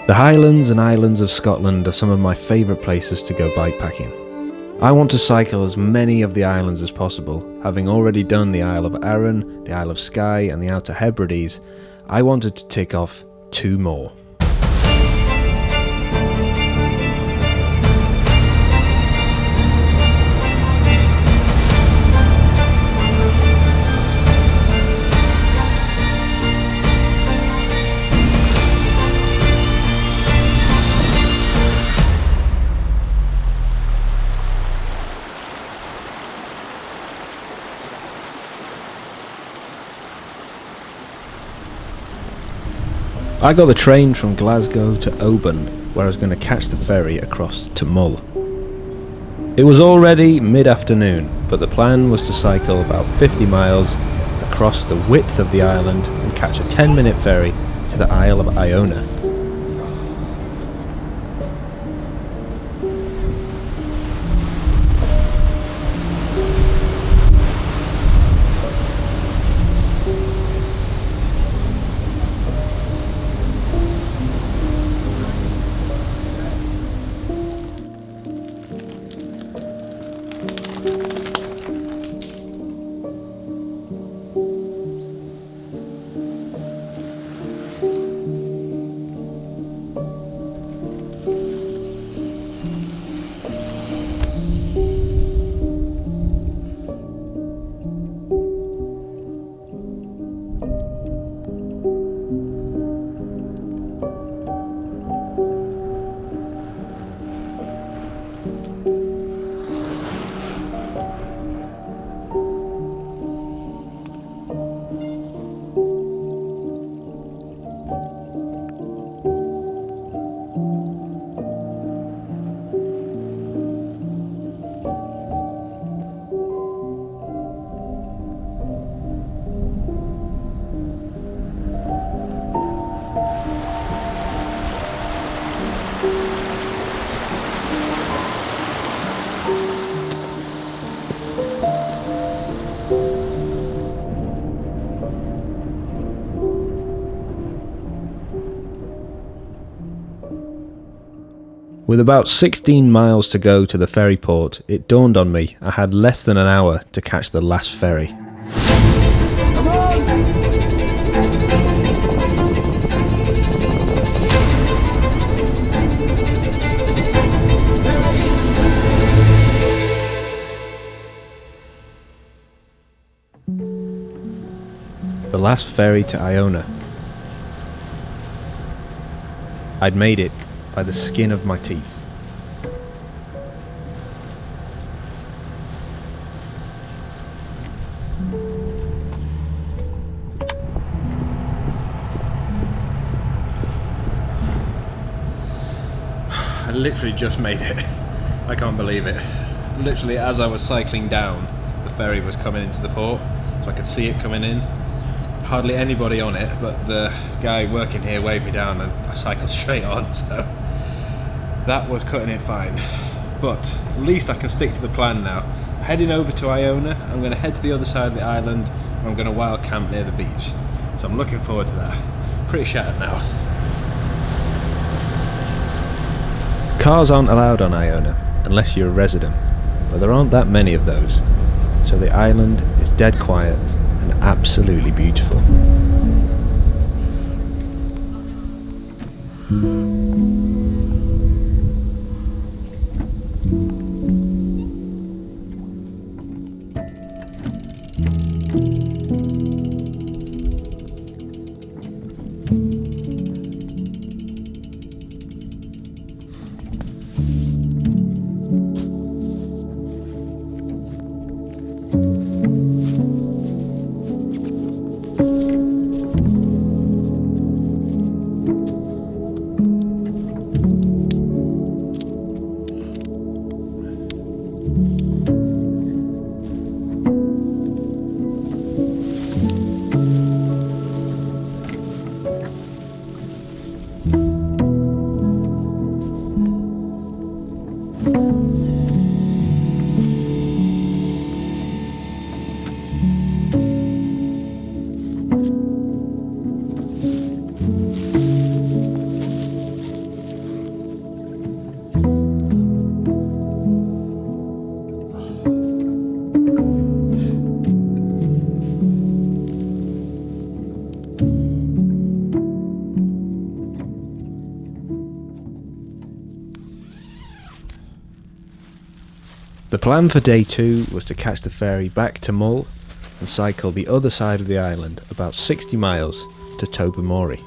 The Highlands and Islands of Scotland are some of my favourite places to go bikepacking. I want to cycle as many of the islands as possible. Having already done the Isle of Arran, the Isle of Skye and the Outer Hebrides, I wanted to tick off 2 more. I got the train from Glasgow to Oban, where I was going to catch the ferry across to Mull. It was already mid-afternoon, but the plan was to cycle about 50 miles across the width of the island and catch a 10-minute ferry to the Isle of Iona. With about 16 miles to go to the ferry port, it dawned on me I had less than an hour to catch the last ferry. Come on! The last ferry to Iona. I'd made it by the skin of my teeth. I literally just made it. I can't believe it. Literally as I was cycling down, the ferry was coming into the port, so I could see it coming in. Hardly anybody on it, but the guy working here waved me down and I cycled straight on, so that was cutting it fine. But at least I can stick to the plan now. Heading over to Iona, I'm going to head to the other side of the island and I'm going to wild camp near the beach. So I'm looking forward to that. Pretty shattered now. Cars aren't allowed on Iona unless you're a resident, but there aren't that many of those. So the island is dead quiet and absolutely beautiful. The plan for day 2 was to catch the ferry back to Mull and cycle the other side of the island about 60 miles to Tobermory.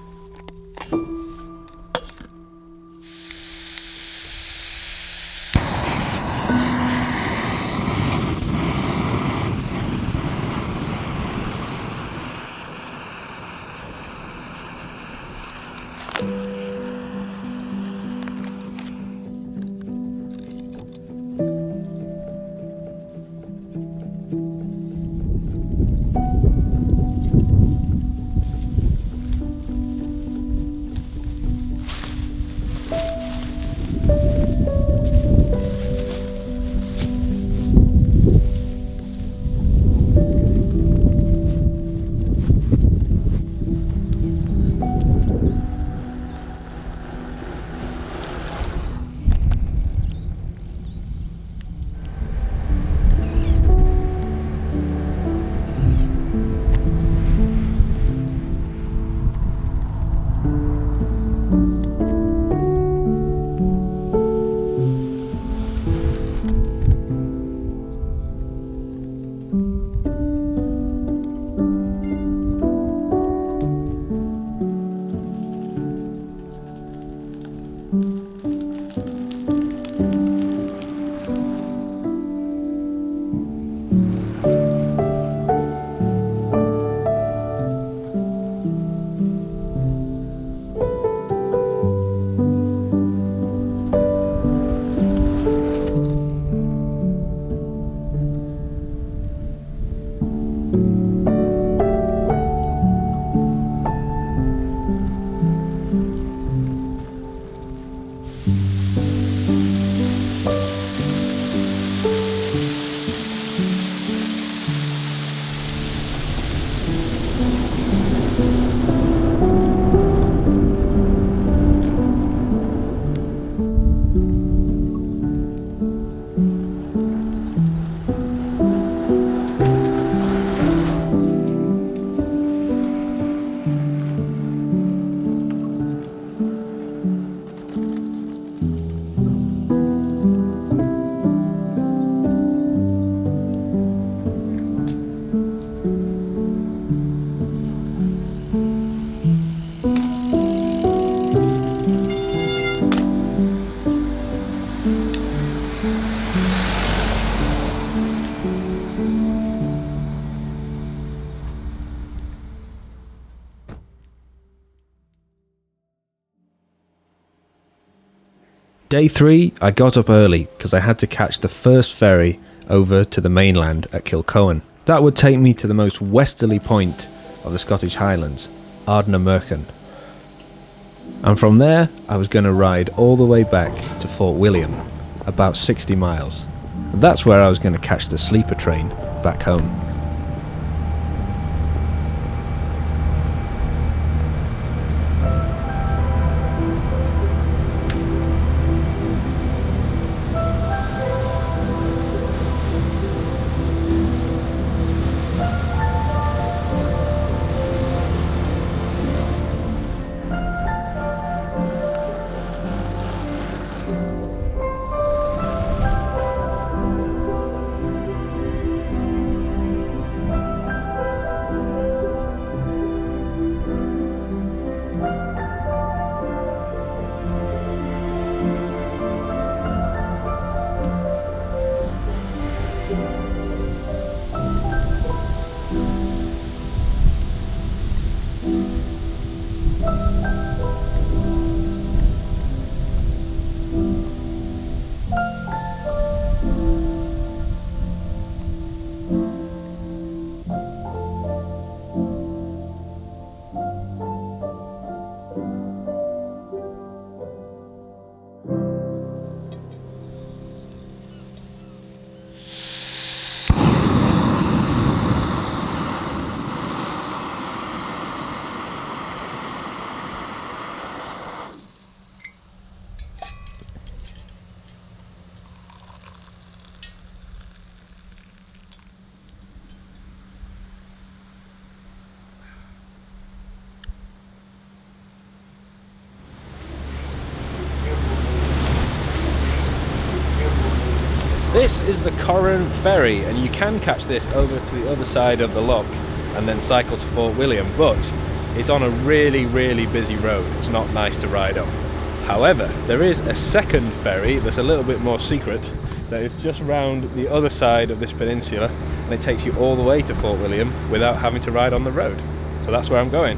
Day 3, I got up early because I had to catch the first ferry over to the mainland at Kilcohen. That would take me to the most westerly point of the Scottish Highlands, Ardnamurchan. And from there, I was going to ride all the way back to Fort William, about 60 miles. And that's where I was going to catch the sleeper train back home. This is the Corran ferry, and you can catch this over to the other side of the loch and then cycle to Fort William, but it's on a really, really busy road. It's not nice to ride on. However, there is a second ferry that's a little bit more secret that is just round the other side of this peninsula, and it takes you all the way to Fort William without having to ride on the road. So that's where I'm going.